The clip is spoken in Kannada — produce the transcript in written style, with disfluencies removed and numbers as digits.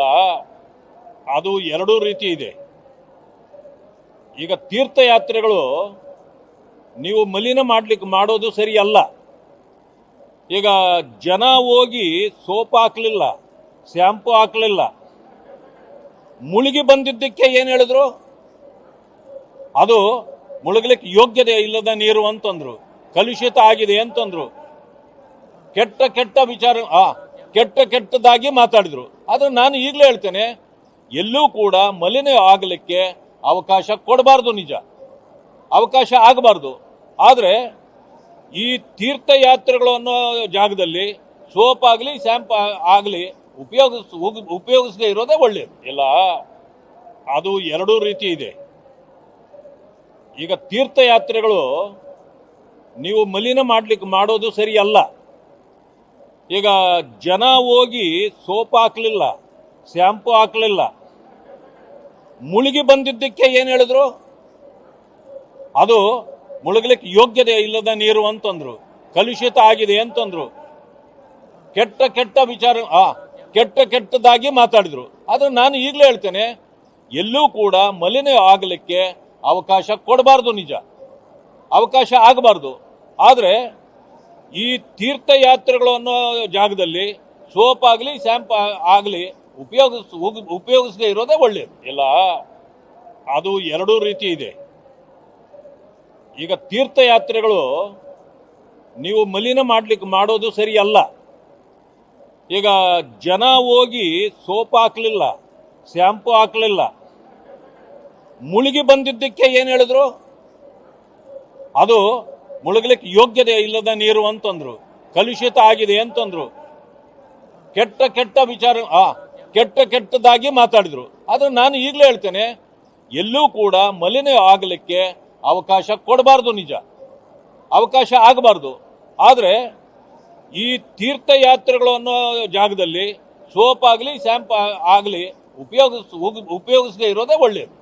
ಇಲ್ಲ, ಅದು ಎರಡೂ ರೀತಿ ಇದೆ. ಈಗ ತೀರ್ಥಯಾತ್ರೆಗಳು ನೀವು ಮಲಿನ ಮಾಡೋದು ಸರಿ ಅಲ್ಲ. ಈಗ ಜನ ಹೋಗಿ ಸೋಪ್ ಹಾಕ್ಲಿಲ್ಲ, ಶಾಂಪು ಹಾಕ್ಲಿಲ್ಲ, ಮುಳುಗಿ ಬಂದಿದ್ದಕ್ಕೆ ಏನ್ ಹೇಳಿದ್ರು? ಅದು ಮುಳುಗಲಿಕ್ಕೆ ಯೋಗ್ಯತೆ ಇಲ್ಲದ ನೀರು ಅಂತಂದ್ರು, ಕಲುಷಿತ ಆಗಿದೆ ಅಂತಂದ್ರು, ಕೆಟ್ಟ ವಿಚಾರ ಕೆಟ್ಟದಾಗಿ ಮಾತಾಡಿದ್ರು. ಆದ್ರೆ ನಾನು ಈಗಲೇ ಹೇಳ್ತೇನೆ, ಎಲ್ಲೂ ಕೂಡ ಮಲಿನ ಆಗಲಿಕ್ಕೆ ಅವಕಾಶ ಕೊಡಬಾರ್ದು, ನಿಜ ಅವಕಾಶ ಆಗಬಾರ್ದು. ಆದ್ರೆ ಈ ತೀರ್ಥಯಾತ್ರೆಗಳು ಅನ್ನೋ ಜಾಗದಲ್ಲಿ ಸೋಪ್ ಆಗಲಿ ಶಾಂಪು ಆಗಲಿ ಉಪಯೋಗಿಸದೇ ಇರೋದೇ ಒಳ್ಳೆಯದು. ಇಲ್ಲ, ಅದು ಎರಡೂ ರೀತಿ ಇದೆ. ಈಗ ತೀರ್ಥಯಾತ್ರೆಗಳು ನೀವು ಮಲಿನ ಮಾಡೋದು ಸರಿ ಅಲ್ಲ. ಈಗ ಜನ ಹೋಗಿ ಸೋಪ್ ಹಾಕ್ಲಿಲ್ಲ, ಶಾಂಪು ಹಾಕ್ಲಿಲ್ಲ, ಮುಳುಗಿ ಬಂದಿದ್ದಕ್ಕೆ ಏನ್ ಹೇಳಿದ್ರು? ಅದು ಮುಳುಗಲಿಕ್ಕೆ ಯೋಗ್ಯತೆ ಇಲ್ಲದ ನೀರು ಅಂತಂದ್ರು, ಕಲುಷಿತ ಆಗಿದೆ ಅಂತಂದ್ರು, ಕೆಟ್ಟ ವಿಚಾರ ಕೆಟ್ಟದಾಗಿ ಮಾತಾಡಿದ್ರು. ಆದ್ರೆ ನಾನು ಈಗಲೇ ಹೇಳ್ತೇನೆ, ಎಲ್ಲೂ ಕೂಡ ಮಲಿನ ಆಗಲಿಕ್ಕೆ ಅವಕಾಶ ಕೊಡಬಾರ್ದು, ನಿಜ ಅವಕಾಶ ಆಗಬಾರ್ದು. ಆದ್ರೆ ಈ ತೀರ್ಥಯಾತ್ರೆಗಳು ಅನ್ನೋ ಜಾಗದಲ್ಲಿ ಸೋಪ್ ಆಗಲಿ ಶಾಂಪು ಆಗಲಿ ಉಪಯೋಗಿಸದೇ ಇರೋದೇ ಒಳ್ಳೆಯದು. ಇಲ್ಲ, ಅದು ಎರಡೂ ರೀತಿ ಇದೆ. ಈಗ ತೀರ್ಥಯಾತ್ರೆಗಳು ನೀವು ಮಲಿನ ಮಾಡೋದು ಸರಿ ಅಲ್ಲ. ಈಗ ಜನ ಹೋಗಿ ಸೋಪ್ ಹಾಕ್ಲಿಲ್ಲ, ಶಾಂಪು ಹಾಕ್ಲಿಲ್ಲ, ಮುಳುಗಿ ಬಂದಿದ್ದಕ್ಕೆ ಏನ್ ಹೇಳಿದ್ರು? ಅದು ಮುಳುಗಲಿಕ್ಕೆ ಯೋಗ್ಯತೆ ಇಲ್ಲದ ನೀರು ಅಂತಂದ್ರು, ಕಲುಷಿತ ಆಗಿದೆ ಅಂತಂದ್ರು, ಕೆಟ್ಟ ವಿಚಾರ ಕೆಟ್ಟದಾಗಿ ಮಾತಾಡಿದ್ರು. ಆದ್ರೆ ನಾನು ಈಗಲೇ ಹೇಳ್ತೇನೆ, ಎಲ್ಲೂ ಕೂಡ ಮಲಿನ ಆಗಲಿಕ್ಕೆ ಅವಕಾಶ ಕೊಡಬಾರ್ದು, ನಿಜ ಅವಕಾಶ ಆಗಬಾರ್ದು. ಆದ್ರೆ ಈ ತೀರ್ಥಯಾತ್ರೆಗಳು ಅನ್ನೋ ಜಾಗದಲ್ಲಿ ಸೋಪ್ ಆಗಲಿ ಶಾಂಪು ಆಗಲಿ ಉಪಯೋಗಿಸದೇ ಇರೋದೇ ಒಳ್ಳೆಯದು.